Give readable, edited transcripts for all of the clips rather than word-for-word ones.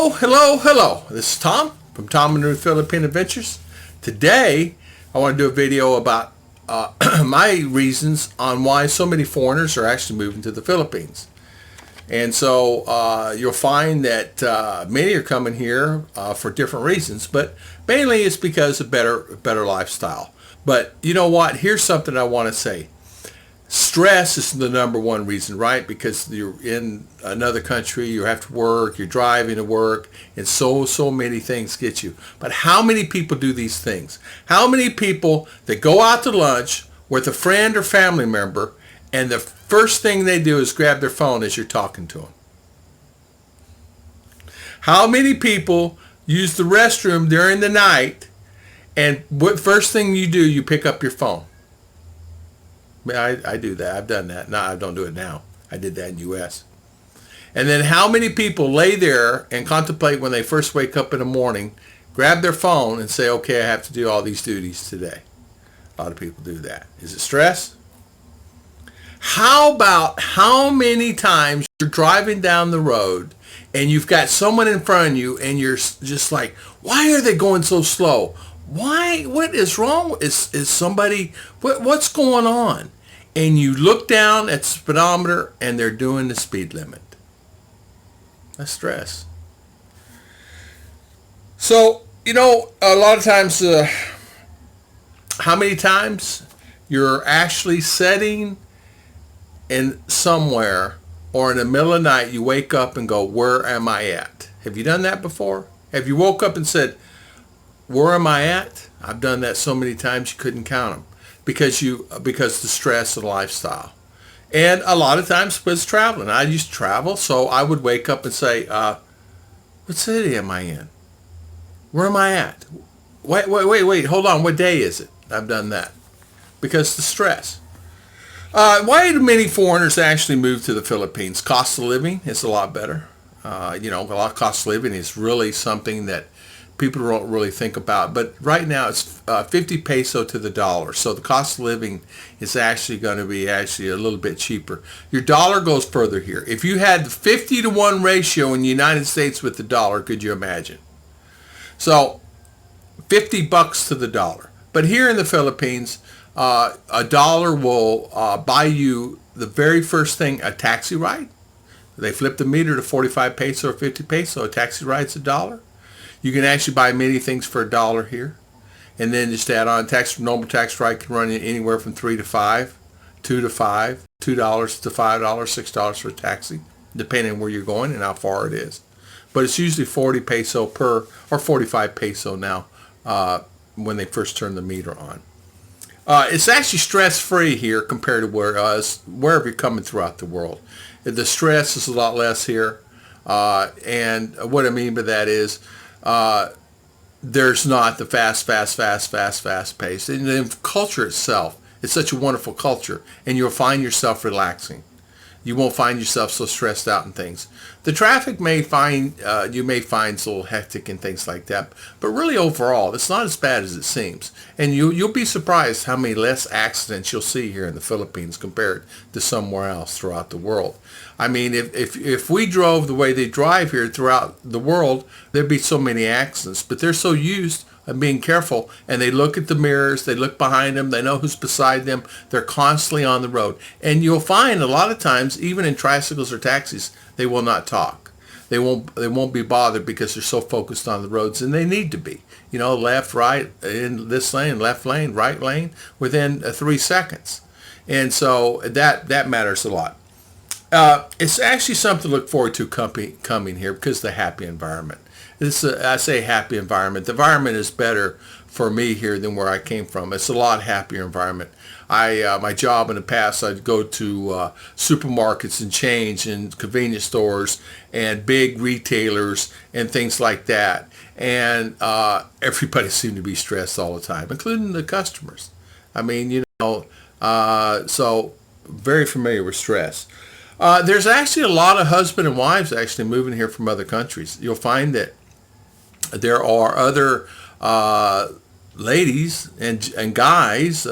Hello. This is Tom from Tom and Ruth Philippine Adventures. Today, I want to do a video about my reasons on why so many foreigners are actually moving to the Philippines. And so you'll find that many are coming here for different reasons, but mainly it's because of better lifestyle. But you know what? Here's something I want to say. Stress is the number one reason, right? Because you're in another country, you have to work, you're driving to work, and so many things get you. But how many people do these things? How many people that go out to lunch with a friend or family member, and the first thing they do is grab their phone as you're talking to them? How many people use the restroom during the night, and what first thing you do, you pick up your phone? I do that. I've done that. No, I don't do it now. I did that in the U.S. And then how many people lay there and contemplate when they first wake up in the morning, grab their phone and say, okay, I have to do all these duties today? A lot of people do that. Is it stress? How about how many times you're driving down the road and you've got someone in front of you and you're just like, why are they going so slow? Why? What is wrong? Is somebody, what's going on? And you look down at the speedometer and they're doing the speed limit. That's stress. So, you know, a lot of times, how many times you're actually sitting in somewhere or in the middle of the night, you wake up and go, where am I at? Have you done that before? Have you woke up and said, where am I at? I've done that so many times you couldn't count them because the stress of the lifestyle. And a lot of times was traveling. I used to travel, so I would wake up and say, what city am I in? Where am I at? Wait, hold on, what day is it? I've done that because the stress. Why do many foreigners actually move to the Philippines? Cost of living is a lot better. A lot of cost of living is really something that people don't really think about, but right now it's 50 peso to the dollar, so the cost of living is actually going to be a little bit cheaper. Your dollar goes further here. If you had the 50-to-1 ratio in the United States with the dollar, could you imagine? So 50 bucks to the dollar. But here in the Philippines, a dollar will buy you the very first thing, a taxi ride. They flip the meter to 45 peso or 50 peso. A taxi ride's $1. You can actually buy many things for $1 here. And then just add on normal tax ride can run you anywhere from 3 to 5, 2 to 5, $2 to $5, $6 for a taxi, depending on where you're going and how far it is. But it's usually 40 peso per, or 45 peso now when they first turn the meter on. It's actually stress-free here compared to wherever you're coming throughout the world. The stress is a lot less here. And what I mean by that is, there's not the fast pace. And the culture itself, it's such a wonderful culture, and you'll find yourself relaxing. You won't find yourself so stressed out and things. The traffic you may find it's a little hectic and things like that, but really overall, it's not as bad as it seems. And you'll be surprised how many less accidents you'll see here in the Philippines compared to somewhere else throughout the world. I mean, if we drove the way they drive here throughout the world, there'd be so many accidents, but they're so used of being careful, and they look at the mirrors, they look behind them, they know who's beside them, they're constantly on the road. And you'll find a lot of times, even in tricycles or taxis, they will not talk. They won't be bothered because they're so focused on the roads, and they need to be. You know, left, right, in this lane, left lane, right lane, within 3 seconds. And so that matters a lot. It's actually something to look forward to coming here because of the happy environment. I say happy environment. The environment is better for me here than where I came from. It's a lot happier environment. My job in the past, I'd go to supermarkets and change and convenience stores and big retailers and things like that. And everybody seemed to be stressed all the time, including the customers. I mean, so very familiar with stress. There's actually a lot of husband and wives actually moving here from other countries. You'll find that there are other ladies and guys,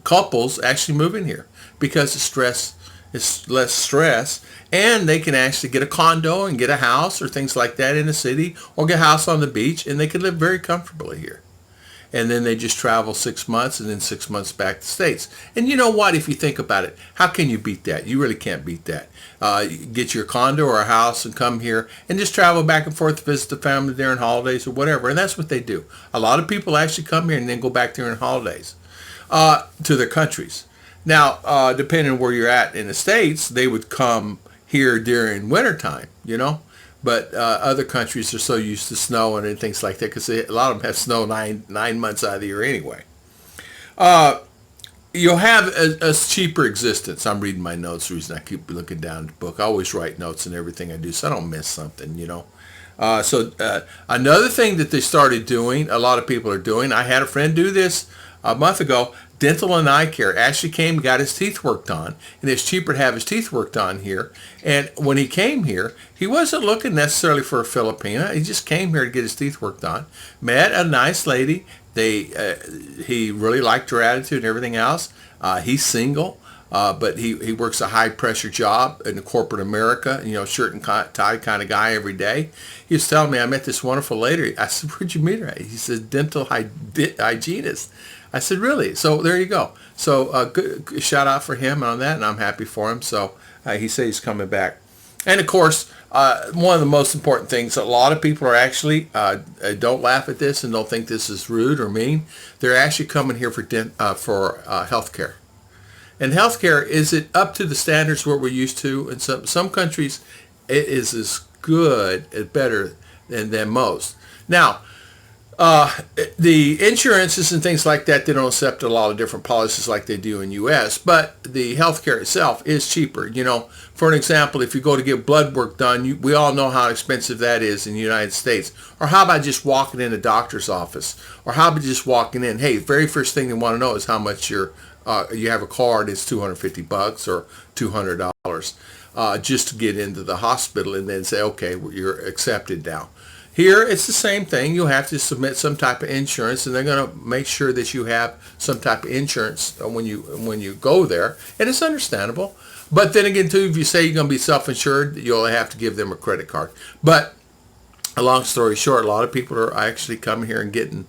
couples actually moving here because of stress It's less stress, and they can actually get a condo and get a house or things like that in the city, or get a house on the beach, and they can live very comfortably here. And then they just travel 6 months and then 6 months back to States. And you know what? If you think about it, how can you beat that? You really can't beat that. Get your condo or a house and come here and just travel back and forth to visit the family during holidays or whatever. And that's what they do. A lot of people actually come here and then go back during holidays to their countries. Now, depending on where you're at in the States, they would come here during wintertime, you know. But other countries are so used to snow and things like that because a lot of them have snow nine months out of the year anyway. You'll have a cheaper existence. I'm reading my notes. The reason I keep looking down at the book, I always write notes in everything I do so I don't miss something, you know. Another thing that they started doing, a lot of people are doing, I had a friend do this a month ago, dental and eye care. Ashley came and got his teeth worked on, and it's cheaper to have his teeth worked on here. And when he came here, he wasn't looking necessarily for a Filipina. He just came here to get his teeth worked on. Met a nice lady. He really liked her attitude and everything else. He's single. But he works a high pressure job in corporate America, you know, shirt and tie kind of guy every day. He was telling me, I met this wonderful lady. I said, where'd you meet her at? He said, dental hygienist. I said, really? So there you go. So good shout out for him on that, and I'm happy for him. So he said he's coming back. And of course, one of the most important things, a lot of people are actually, don't laugh at this and don't think this is rude or mean. They're actually coming here for health care. And healthcare, is it up to the standards what we're used to? In some countries, it is as good, better than most. Now, the insurances and things like that, they don't accept a lot of different policies like they do in U.S., but the healthcare itself is cheaper. You know, for an example, if you go to get blood work done, we all know how expensive that is in the United States. Or how about just walking in a doctor's office? Or how about just walking in? Hey, the very first thing they want to know is how much you have a card. It's $250 or $200 just to get into the hospital, and then say, okay, well, you're accepted now. Here, it's the same thing. You have to submit some type of insurance, and they're going to make sure that you have some type of insurance when you go there, and it's understandable. But then again, too, if you say you're going to be self-insured, you'll have to give them a credit card. But a long story short, a lot of people are actually coming here and getting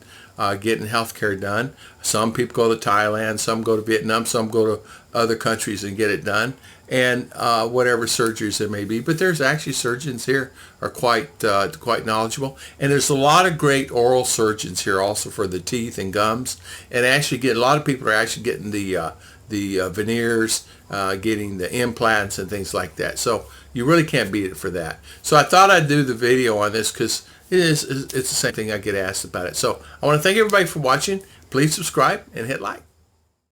health care done. Some people go to Thailand, some go to Vietnam, some go to other countries and get it done, and whatever surgeries there may be. But there's actually surgeons here are quite knowledgeable, and there's a lot of great oral surgeons here also for the teeth and gums. And actually, a lot of people are actually getting the veneers, getting the implants and things like that. So you really can't beat it for that. So I thought I'd do the video on this because it's the same thing I get asked about it. So I want to thank everybody for watching. Please subscribe and hit like.